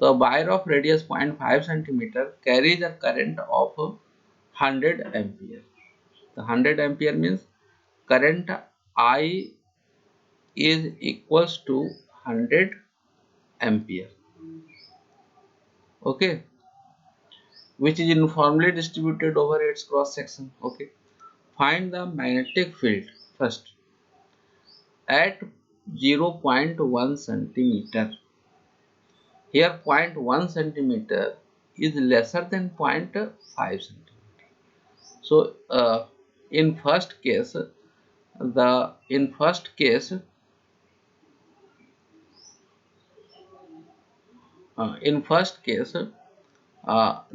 The wire of radius 0.5 centimeter carries a current of 100 ampere. The 100 ampere means current I is equals to 100 ampere. Okay, which is uniformly distributed over its cross section. Okay, find the magnetic field first at 0.1 centimeter. Here 0.1 centimeter is lesser than 0.5 centimeter. So in first case, the in first case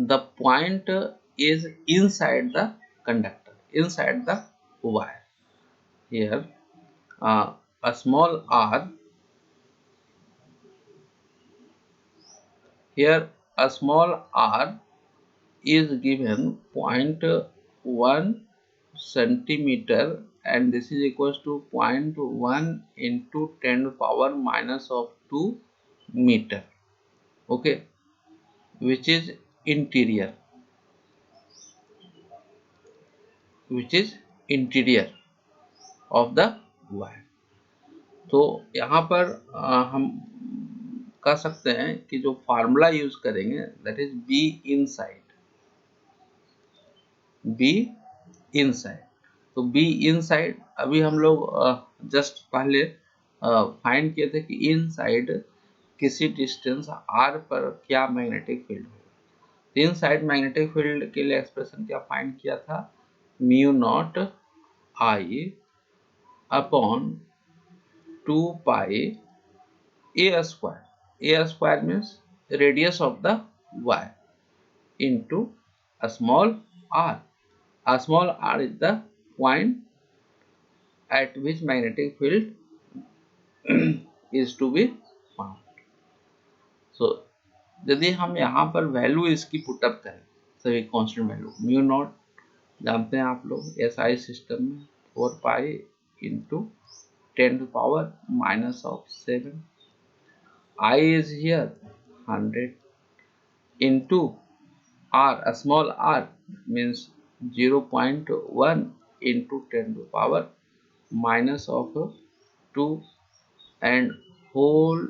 the point is inside the conductor, inside the wire. Here a small r, here a small r is given 0.1 centimeter, and this is equals to 0.1 into 10 to the power minus of 2 meter. Okay, which is interior, of the wire. तो यहाँ पर हम कह सकते हैं कि जो formula use करेंगे दैट इज बी इनसाइड. तो बी इनसाइड अभी हम लोग जस्ट पहले फाइंड किए थे कि इनसाइड किसी डिस्टेंस आर पर क्या मैग्नेटिक फील्ड होगा. इनसाइड मैग्नेटिक फील्ड के लिए एक्सप्रेशन क्या फाइंड किया था, mu naught I upon 2 pi A square. A square means radius of the wire into a small r. A small r is the point at which magnetic field is to be found. So यदि हम यहाँ पर value इसकी put up करें, सभी constant value, mu naught जानते हैं आप लोग एसआई सिस्टम में 4 pi into 10 to power minus of 7. I is here 100 into r, a small r means 0.1 into 10 to the power minus of 2 and whole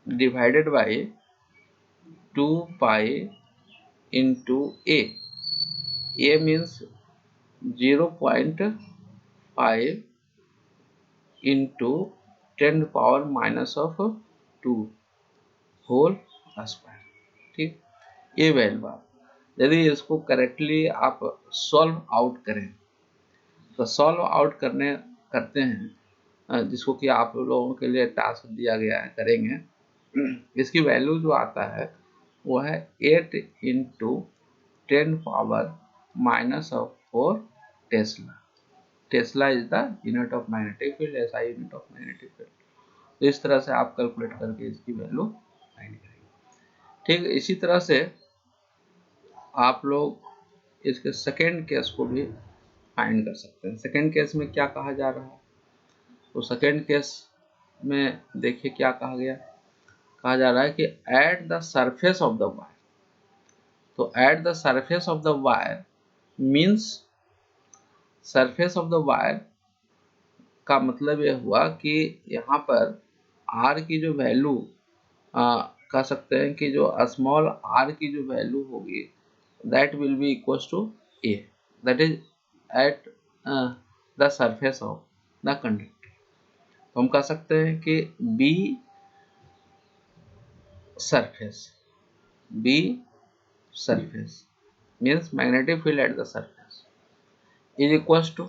divided by 2 pi into a. A means 0.5 into 10 to the power minus of 2 whole square. ठीक, ये value आप यदि इसको correctly आप solve out करें तो solve out करते हैं, जिसको कि आप लोगों के लिए टास्क दिया गया है, करेंगे. इसकी वैल्यू जो आता है वो है 8 into 10 power minus of 4 Tesla. Tesla is the unit of magnetic field, SI unit of magnetic field. तो इस तरह से आप कैलकुलेट करके इसकी वैल्यू फाइंड करेंगे. ठीक, इसी तरह से आप लोग इसके सेकेंड केस को भी फाइंड कर सकते हैं. सेकेंड केस में क्या कहा जा रहा है, तो सेकेंड केस में देखिए क्या कहा गया. कहा जा रहा है कि at the surface of the wire. तो at the surface of the wire means surface of the wire का मतलब यह हुआ कि यहाँ पर आर की जो वैल्यू कह सकते हैं कि जो स्मॉल आर की जो वैल्यू होगी that will be equals to a, that is at the surface of the conductor. तो हम कह सकते हैं कि B surface means magnetic field at the surface is equals to,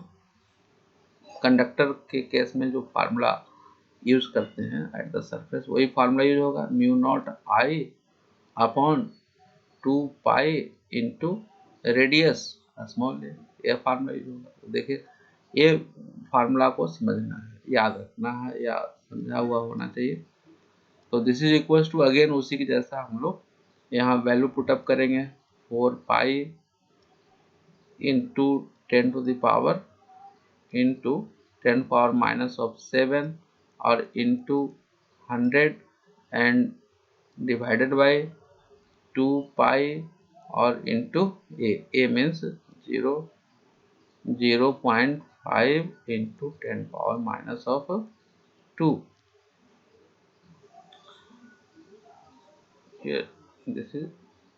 conductor के केस में जो फार्मूला यूज करते हैं एट द सरफेस वही फार्मूला यूज होगा, mu naught I upon 2 pi into radius small a. यह फार्मूला यूज होगा. तो देखिए ये फार्मूला को समझना है, याद रखना है या समझा हुआ होना चाहिए. तो this is equals to again उसी की जैसा हम लोग यहाँ वैल्यू पुटअप करेंगे 4 pi into 10 to the power into 10 power minus of 7 और into 100 and divided by 2 pi or into a means 0.5 into 10 power minus of 2. Here this is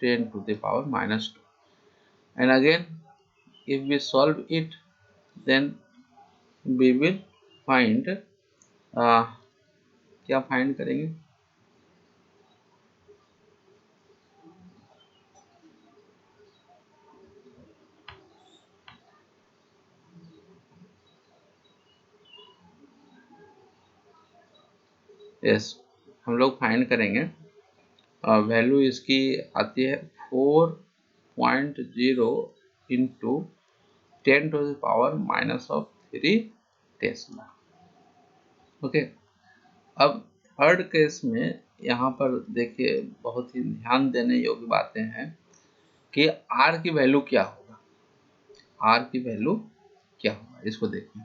10 to the power minus 2. And again if we solve it, then we will find क्या find करेंगे? Yes, हम लोग find करेंगे। Value इसकी आती है 4.0 into 10 to the power minus of 3 Tesla. Okay, अब third case में यहाँ पर देखिए बहुत ही ध्यान देने योग्य बातें हैं कि R की वैल्यू क्या होगा। R की वैल्यू क्या होगा इसको देखिए।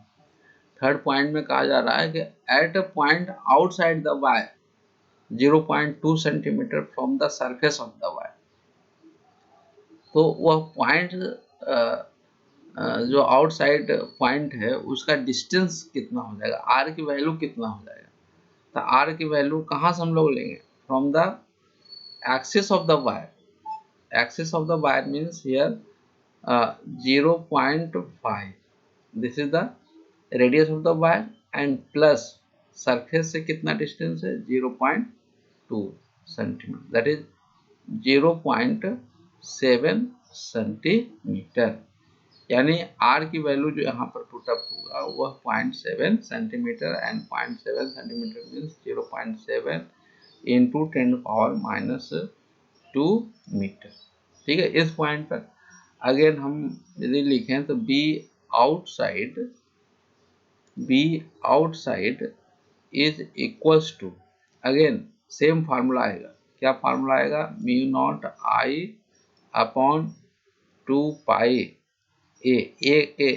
थर्ड पॉइंट में कहा जा रहा है कि at a point outside the wire 0.2 centimetre from the surface of the wire. तो वह पॉइंट जो आउटसाइड पॉइंट है उसका डिस्टेंस कितना हो जाएगा, आर की वैल्यू कितना हो जाएगा। तो आर की वैल्यू कहाँ से हम लोग लेंगे? From the axis of the wire. Axis of the wire means here 0.5, this is the radius of the wire and plus surface से कितना डिस्टेंस है 0.2 सेंटीमीटर, दैट इज 0.7 सेंटीमीटर। यानी R की वैल्यू जो यहाँ पर पुटअप होगा वह 0.7 centimetre and 0.7 centimetre means 0.7 into 10 power minus 2 metre. ठीक है, इस पॉइंट पर अगेन हम यदि लिखें तो B outside is equals to, again same formula आएगा। क्या फार्मूला आएगा? Mu naught I upon 2 pi a के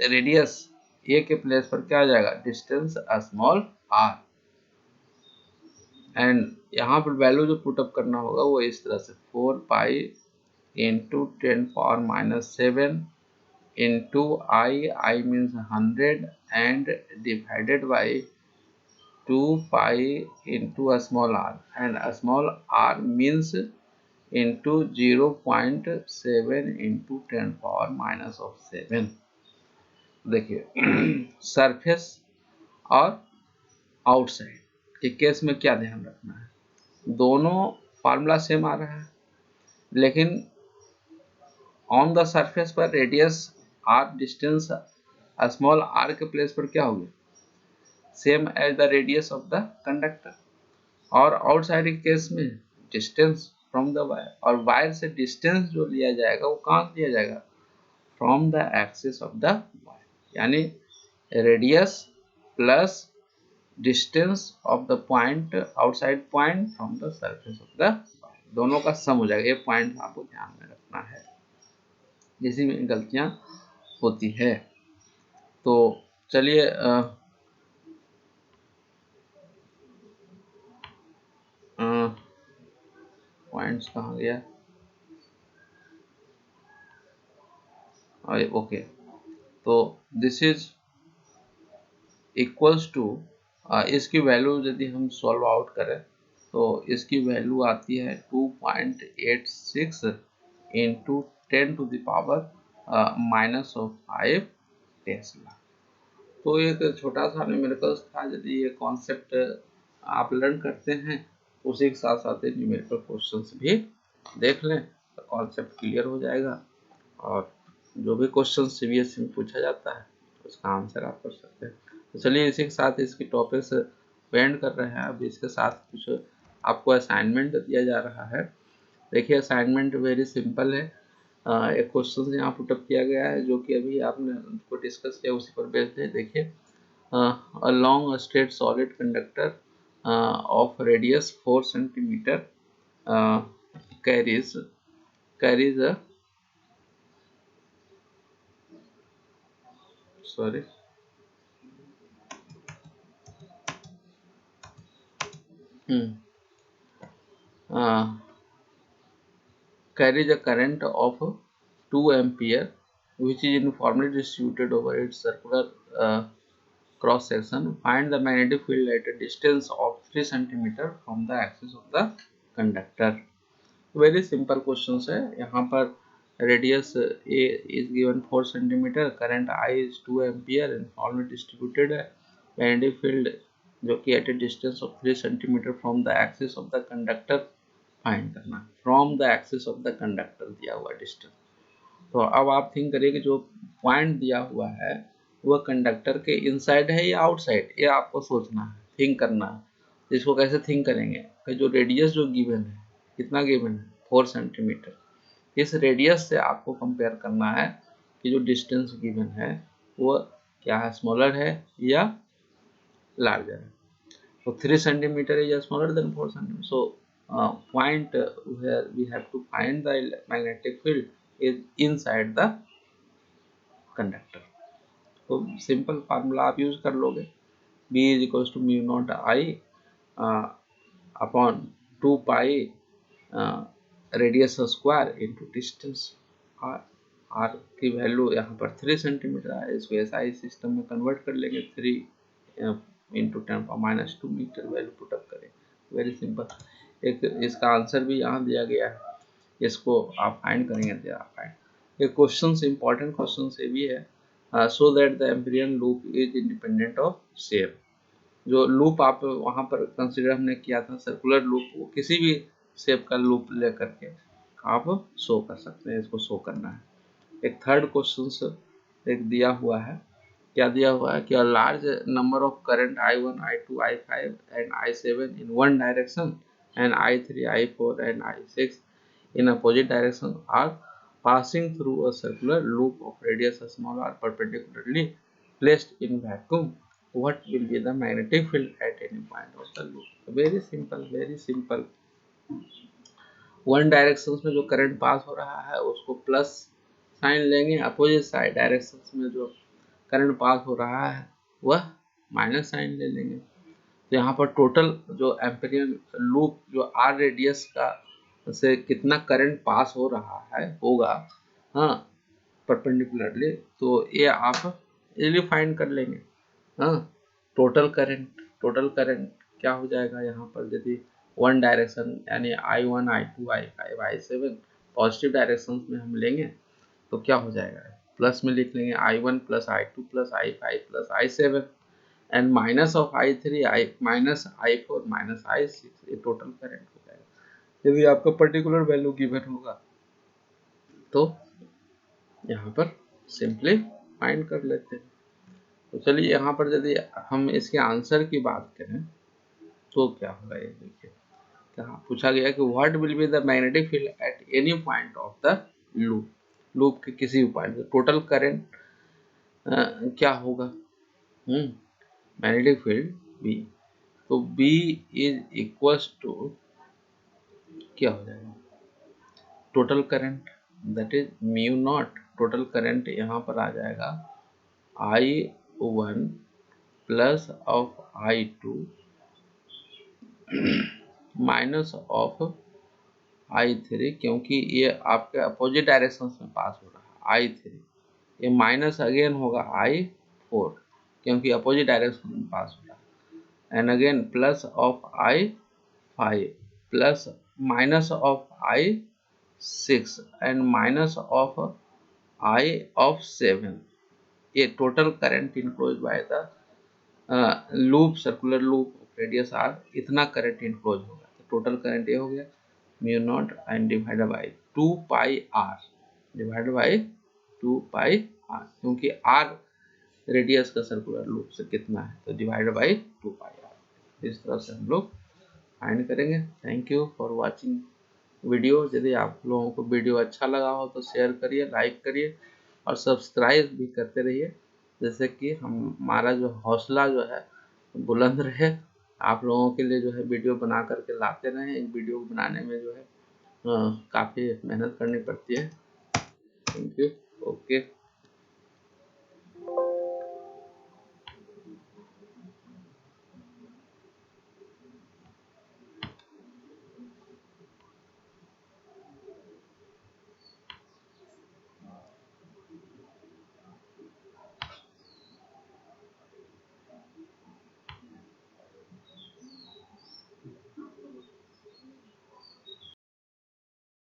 रेडियस ए के प्लेस पर क्या आ जाएगा? Distance small r. एंड यहाँ पर वैल्यू जो पुटअप करना होगा वो इस तरह से 4 pi into 10 power minus 7 into I means 100 and divided by 2 pi into small r, and small r means into 0.7 into 10 power minus of 7। देखिए सरफेस और आउटसाइड के केस में क्या ध्यान रखना है, दोनों फार्मूला सेम आ रहा है, लेकिन ऑन द सरफेस पर radius r, distance small r के प्लेस पर क्या होगी? Same as the radius of the conductor. और आउटसाइड के केस में डिस्टेंस फ्रॉम द वायर, और वायर से डिस्टेंस जो लिया जाएगा वो कहाँ लिया जाएगा? From the axis of the wire, यानी radius plus distance of the point outside point from the surface of the wire, दोनों का सम हो जाएगा। ये पॉइंट आपको ध्यान में रखना है, इसी में गलतियां होती है। तो चलिए पॉइंट्स कहाँ गया? ओके, तो दिस इज इक्वल्स टू, इसकी वैल्यू यदि हम सॉल्व आउट करें तो इसकी वैल्यू आती है 2.86 into 10 to the power minus of 5 tesla. तो एक छोटा सा न्यूमेरिकल्स था, यदि ये कॉन्सेप्ट आप लर्न करते हैं उसी के साथ साथ न्यूमेरिकल क्वेश्चंस भी देख लें तो कॉन्सेप्ट क्लियर हो जाएगा, और जो भी क्वेश्चन सीबीएसई में पूछा जाता है उसका आंसर आप कर सकते हैं। तो चलिए इसी के साथ इसकी टॉपिक्स एंड कर रहे हैं। अभी इसके साथ कुछ आपको असाइनमेंट दिया जा रहा है। देखिए असाइनमेंट वेरी सिंपल है। एक क्वेश्चन यहाँ पुटअप किया गया है जो कि अभी आपने उसको डिस्कस किया, उसी पर बेस्ड है। देखिए a long straight solid conductor of radius 4 centimetre carries a sorry carries a current of 2 ampere which is uniformly distributed over its circular cross section. Find the magnetic field at a distance of 3 cm from the axis of the conductor. Very simple question है। यहाँ पर radius a is given 4 centimetre, current I is 2 ampere, uniformly distributed है। Magnetic field जो कि at a distance of 3 centimetre from the axis of the conductor find करना। From the axis of the conductor दिया हुआ distance. तो अब आप think करिए कि जो पॉइंट दिया हुआ है वह कंडक्टर के इनसाइड है या आउटसाइड, ये आपको सोचना है, थिंक करना है। इसको कैसे थिंक करेंगे कि जो रेडियस जो गिवन है, कितना गिवन है 4 सेंटीमीटर, इस रेडियस से आपको कंपेयर करना है कि जो डिस्टेंस गिवन है वो क्या है, स्मॉलर है या लार्जर है। तो 3 centimetre is smaller than 4 centimetre, so point where we have to find the magnetic field is inside the conductor। तो सिंपल फार्मूला आप यूज कर लोगे, B is equals to mu naught I upon 2 pi radius square into distance. R की value यहाँ पर 3 centimetre है, इसको SI system में कन्वर्ट कर लेंगे, 3 इंटू 10⁻² मीटर वैल्यू पुटअप करें। Very simple. एक इसका आंसर भी यहाँ दिया गया है, इसको आप फाइंड करेंगे तो आप फाइंड। ये क्वेश्चन इंपॉर्टेंट क्वेश्चन से भी है। So that the Amperian loop is independent of shape. जो लूप आप वहाँ पर कंसिडर हमने किया था सर्कुलर लूप, वो किसी भी शेप का लूप ले करके आप शो कर सकते हैं, इसको शो करना है। एक थर्ड क्वेश्चन एक दिया हुआ है, क्या दिया हुआ है कि a large number of current I1, I2, I5 and I7 in one direction and I3, I4 and I6 in opposite direction are passing through a circular loop of radius small r perpendicularly placed in vacuum. What will be the magnetic field at any point of the loop? Very simple, very simple. One direction में जो current pass हो रहा है उसको plus sign लेंगे, opposite side direction में जो current pass हो रहा है वह माइनस साइन ले लेंगे। तो यहाँ पर टोटल जो एम्पिरियन लूप जो आर रेडियस का से कितना करंट पास हो रहा है होगा, हाँ, परपेंडिकुलरली, तो ये आप इजीली फाइंड कर लेंगे। हाँ, टोटल करंट क्या हो जाएगा यहाँ पर, यदि वन डायरेक्शन यानी I1, I2, I5, I7 positive direction में हम लेंगे तो क्या हो जाएगा, प्लस में लिख लेंगे I1 plus I2 plus I5 plus I7 and minus of I3 minus I4 minus I6, ये टोटल करंट हो जाएगा। यदि आपका पर्टिकुलर वैल्यू गिवन होगा तो यहाँ पर सिंपली फाइंड कर लेते हैं। तो चलिए यहाँ पर यदि हम इसके आंसर की बात करें तो क्या होगा, ये देखिए क्या पूछा गया कि what will be the magnetic field at any point of the loop. Loop के किसी भी पॉइंट टोटल करंट क्या होगा, मैग्नेटिक फील्ड B। तो B इज इक्वल्स टू क्या हो जाएगा, total current that is mu not. Total current यहाँ पर आ जाएगा I1 plus of I2 minus of I3, क्योंकि ये आपके अपोजिट डायरेक्शन में पास हो रहा है I3, ये माइनस अगेन होगा I4 क्योंकि अपोजिट डायरेक्शन में पास हो रहा है, and again plus of I5 plus minus of I6 and minus of I7। ये total current enclose by the loop, circular loop radius r, इतना करंट इनक्लोज होगा। तो टोटल करंट ये हो गया mu naught and divided by 2 pi r, divided by 2 pi r, क्योंकि r radius का circular loop से कितना है तो डिवाइडेड बाय 2 पाई r। इस तरह से हम लोग फाइंड करेंगे। Thank you for watching video. यदि आप लोगों को वीडियो अच्छा लगा हो तो शेयर करिए, लाइक करिए और सब्सक्राइब भी करते रहिए, जैसे कि हमारा जो हौसला जो है बुलंद रहे। आप लोगों के लिए जो है वीडियो बना करके लाते रहें। एक वीडियो बनाने में जो है काफ़ी मेहनत करनी पड़ती है। Thank you. ओके।